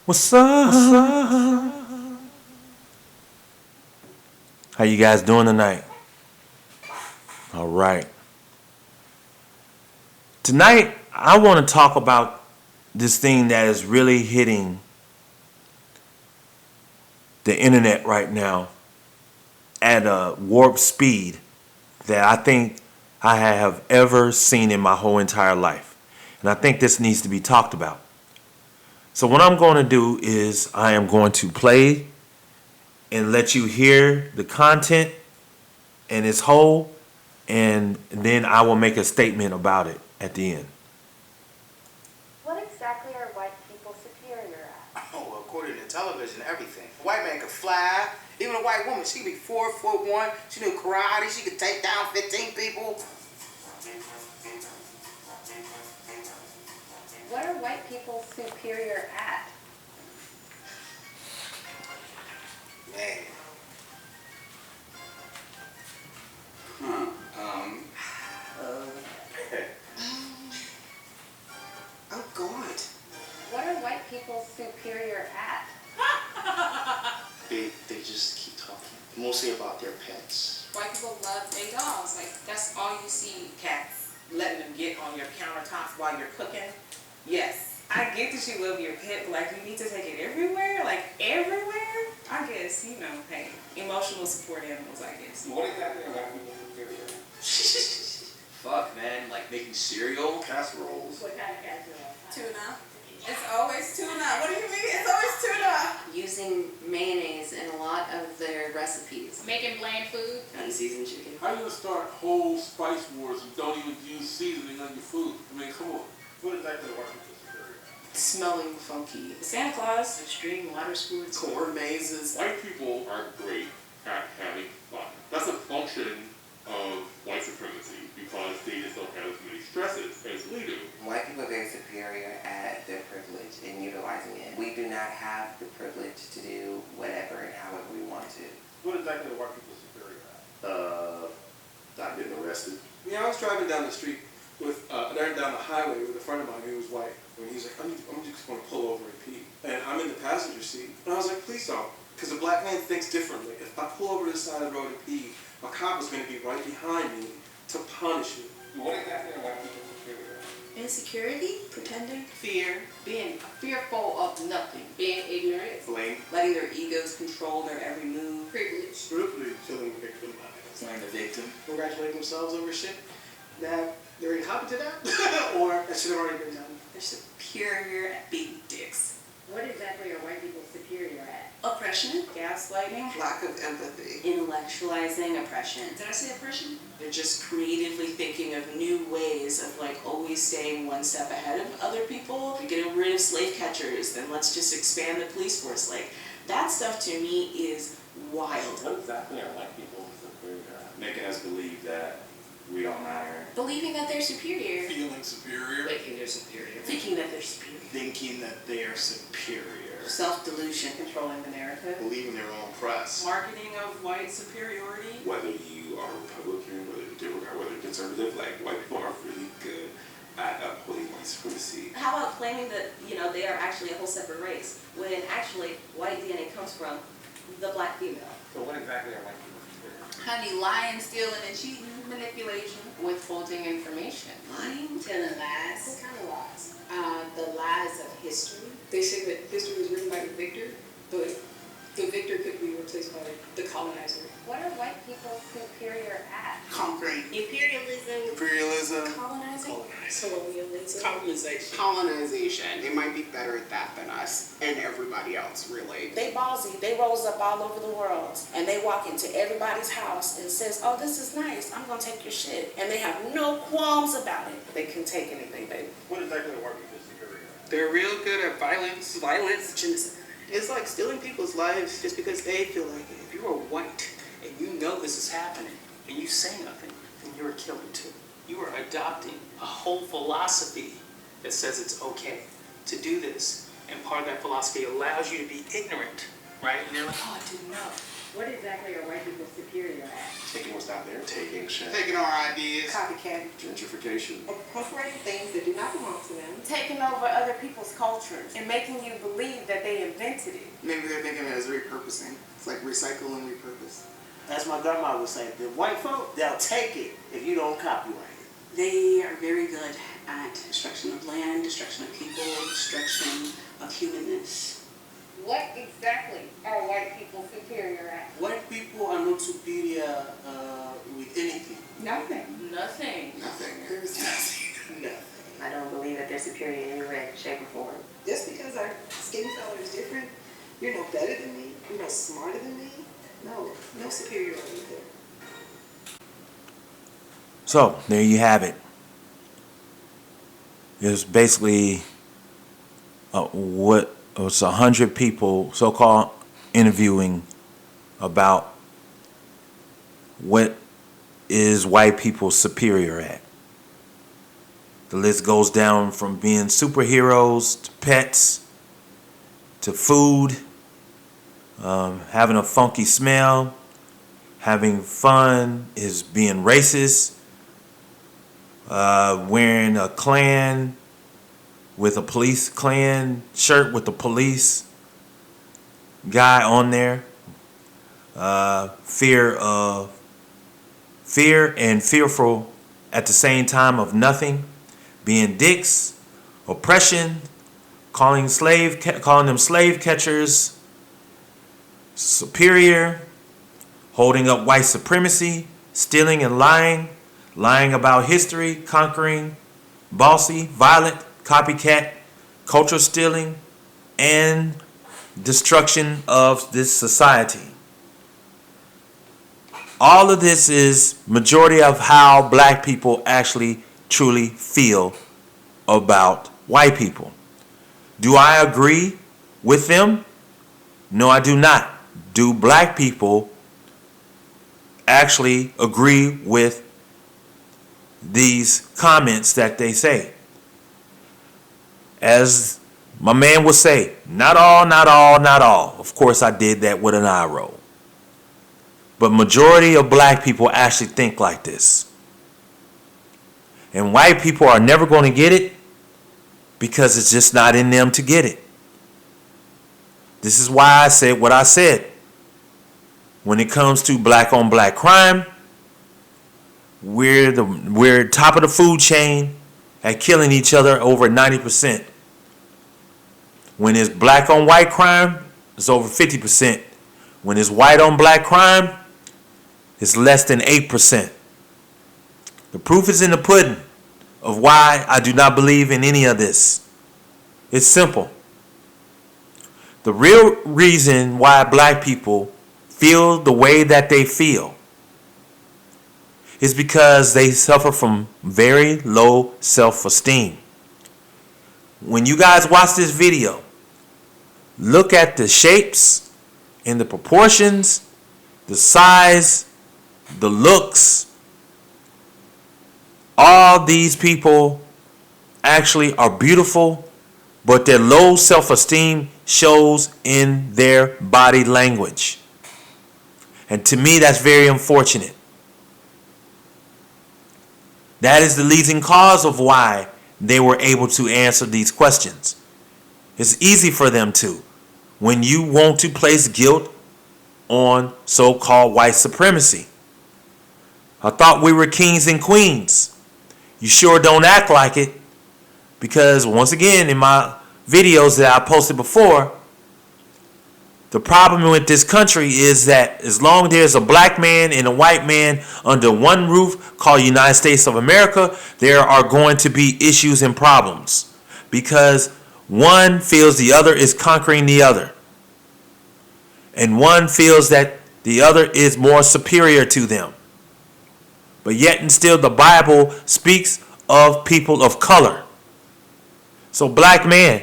What's up? What's up? How you guys doing tonight? All right. Tonight, I want to talk about this thing that is really hitting the internet right now at a warp speed that I think I have ever seen in my whole entire life. And I think this needs to be talked about. So what I'm going to do is I am going to play and let you hear the content in its whole, and then I will make a statement about it at the end. What exactly are white people superior at? Oh, well, according to television, everything. A white man could fly. Even a white woman, she could be 4'1". She knew karate. She could take down 15 people. What are white people superior at? Man. Oh, God. What are white people superior at? They just keep talking, mostly about their pets. White people love their dogs. Like, that's all you see. Cats, letting them get on your countertops while you're cooking. Yes. I get that you love your pet, but like, you need to take it everywhere? Like, everywhere? I guess, hey, emotional support animals, I guess. What exactly are white people superior? Fuck, man, like making cereal? Casseroles. What kind of casserole? Tuna. It's always tuna. What do you mean? It's always tuna. Using mayonnaise in a lot of their recipes. Making bland food. Unseasoned chicken. How you gonna start whole spice wars and don't even use seasoning on your food? I mean, come on. What exactly are white people superior? Smelling funky. Santa Claus. Extreme water sports. Corn mazes. White people are great at having fun. That's a function of white supremacy because they just don't have as many stresses as we do. White people are very superior at their privilege and utilizing it. We do not have the privilege to do whatever and however we want to. What exactly are white people superior at? Not getting arrested. Yeah, I was driving down the street with, down the highway with a friend of mine who was white. And he's like, I'm just going to pull over and pee. And I'm in the passenger seat. And I was like, please don't. Because a black man thinks differently. If I pull over to the side of the road and pee, a cop is going to be right behind me to punish me. What exactly are white people superior at? Insecurity, pretending, Fear. Being fearful of nothing. Being ignorant. Blame. Letting their egos control their every move. Privilege. Brutally killing victimized. Playing the victim. Congratulate themselves over shit that they're incompetent at, or that should have already been done. They're superior at being dicks. What exactly are white people superior at? Oppression. Gaslighting. Lack of empathy. intellectualizing oppression. Did I say oppression? They're just creatively thinking of new ways of like always staying one step ahead of other people. Getting rid of slave catchers, then let's just expand the police force. Like, that stuff to me is wild. What exactly are white people superior at? Making us believe that we don't matter. Believing that they're superior. Feeling superior. Thinking they're superior. Thinking that they're superior. Thinking that they are superior. Self-delusion. Controlling the narrative. Believing their own press. Marketing of white superiority. Whether you are Republican, whether you're Democrat, whether you're conservative, like white people are really good at upholding white supremacy. How about claiming that, they are actually a whole separate race, when actually white DNA comes from the black female? So what exactly are white people superior at? Honey, lying, stealing, and cheating, manipulation, withholding information. Lying? Telling lies. What kind of lies? The lies of history. They say that history was written by the victor, but the victor could be replaced by the colonizer. What are white people superior at? Conquering. Imperialism. Colonizing. Colonialism. Colonization. Colonization. They might be better at that than us and everybody else, really. They ballsy. They rose up all over the world, and they walk into everybody's house and says, "Oh, this is nice. I'm gonna take your shit," and they have no qualms about it. They can take anything, baby. What exactly are white people superior at? They're real good at violence. Genocide. It's like stealing people's lives just because they feel like it. If you are white and you know this is happening and you say nothing, then you're a killer too. You are adopting a whole philosophy that says it's okay to do this. And part of that philosophy allows you to be ignorant, right? And you're like, oh, I didn't know. What exactly are white people superior at? Taking what's out there. Taking shit. Taking our ideas. Copycat. Gentrification. Appropriating things that do not belong to them. Taking over other people's cultures and making you believe that they invented it. Maybe they're thinking of it as repurposing. It's like recycle and repurpose. As my grandma would say, the white folk, they'll take it if you don't copyright it. They are very good at destruction of land, destruction of people, destruction of humanness. What exactly are white people superior at? White people are not superior with anything. Nothing. Nothing. Nothing. There's nothing. Nothing. I don't believe that they're superior in any way, shape, or form. Just because our skin color is different, you're no better than me, you're no smarter than me. No superiority there. So, there you have it. It's basically what was 100 people, so-called, interviewing about what is white people superior at. The list goes down from being superheroes to pets to food, having a funky smell, having fun, is being racist, wearing a Klan with a police Klan shirt with the police guy on there, fear and fearful at the same time of nothing, being dicks, oppression, calling them slave catchers, superior, holding up white supremacy, stealing and lying about history, conquering, bossy, violent, copycat, culture stealing, and destruction of this society. All of this is majority of how black people actually truly feel about white people. Do I agree with them? No, I do not. Do black people actually agree with these comments that they say? As my man would say, not all, not all, not all. Of course, I did that with an eye roll. But majority of black people actually think like this. And white people are never going to get it because it's just not in them to get it. This is why I said what I said. When it comes to black on black crime, we're top of the food chain at killing each other over 90%. When it's black on white crime, it's over 50%. When it's white on black crime, it's less than 8%. The proof is in the pudding of why I do not believe in any of this. It's simple. The real reason why black people feel the way that they feel is because they suffer from very low self-esteem. When you guys watch this video, look at the shapes and the proportions, the size, the looks. All these people actually are beautiful, but their low self-esteem shows in their body language. And to me, that's very unfortunate. That is the leading cause of why they were able to answer these questions. It's easy for them to. When you want to place guilt on so-called white supremacy. I thought we were kings and queens. You sure don't act like it. Because once again, in my videos that I posted before, the problem with this country is that as long as there's a black man and a white man under one roof called United States of America, there are going to be issues and problems. Because one feels the other is conquering the other. And one feels that the other is more superior to them. But yet and still the Bible speaks of people of color. So black man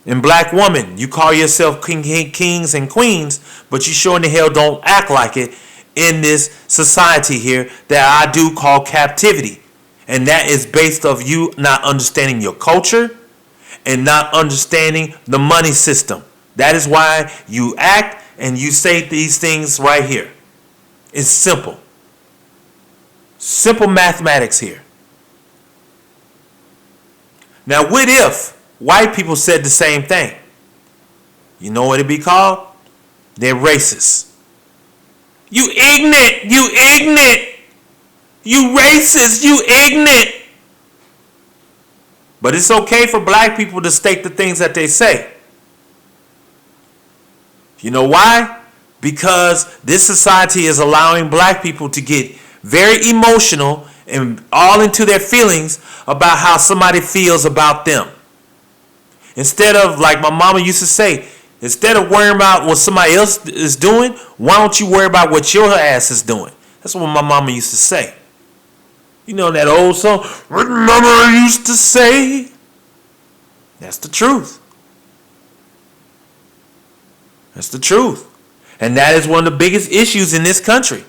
and black woman, you call yourself kings and queens, but you sure in the hell don't act like it in this society here that I do call captivity. And that is based off you not understanding your culture and not understanding the money system. That is why you act and you say these things right here. It's simple. Simple mathematics here. Now, what if white people said the same thing? You know what it'd be called? They're racist. You ignorant! You ignorant! You racist! You ignorant! But it's okay for black people to state the things that they say. You know why? Because this society is allowing black people to get very emotional and all into their feelings about how somebody feels about them. Instead of, like my mama used to say, instead of worrying about what somebody else is doing, why don't you worry about what your ass is doing? That's what my mama used to say. You know that old song, what mama used to say? That's the truth. That's the truth. And that is one of the biggest issues in this country.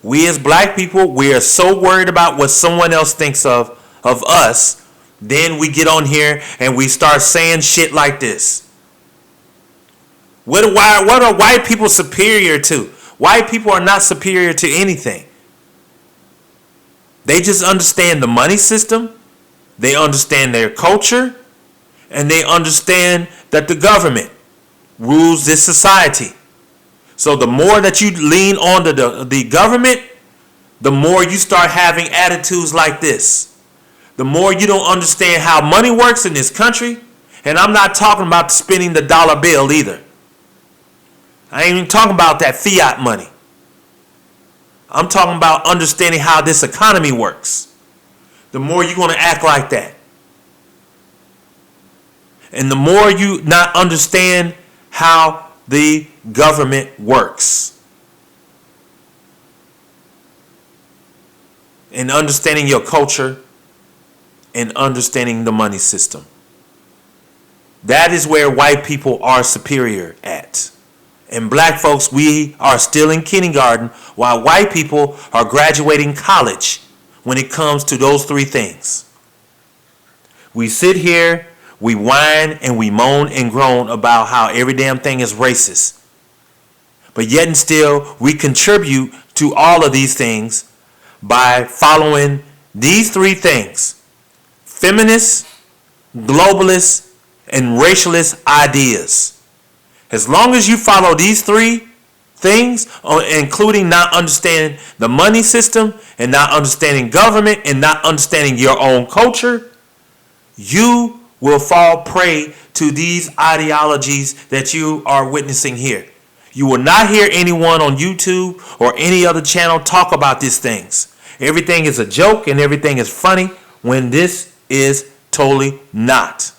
We as black people, we are so worried about what someone else thinks of us. Then we get on here and we start saying shit like this. What are white people superior to? White people are not superior to anything. They just understand the money system, they understand their culture, and they understand that the government rules this society. So the more that you lean on to the government, the more you start having attitudes like this. The more you don't understand how money works in this country, and I'm not talking about spending the dollar bill either. I ain't even talking about that fiat money. I'm talking about understanding how this economy works. The more you're going to act like that. And the more you not understand how the government works. And understanding your culture and understanding the money system. That is where white people are superior at. And black folks, we are still in kindergarten while white people are graduating college when it comes to those three things. We sit here, we whine and we moan and groan about how every damn thing is racist. But yet and still, we contribute to all of these things by following these three things: feminist, globalist, and racialist ideas. As long as you follow these three things, including not understanding the money system and not understanding government and not understanding your own culture, you will fall prey to these ideologies that you are witnessing here. You will not hear anyone on YouTube or any other channel talk about these things. Everything is a joke and everything is funny when this is totally not.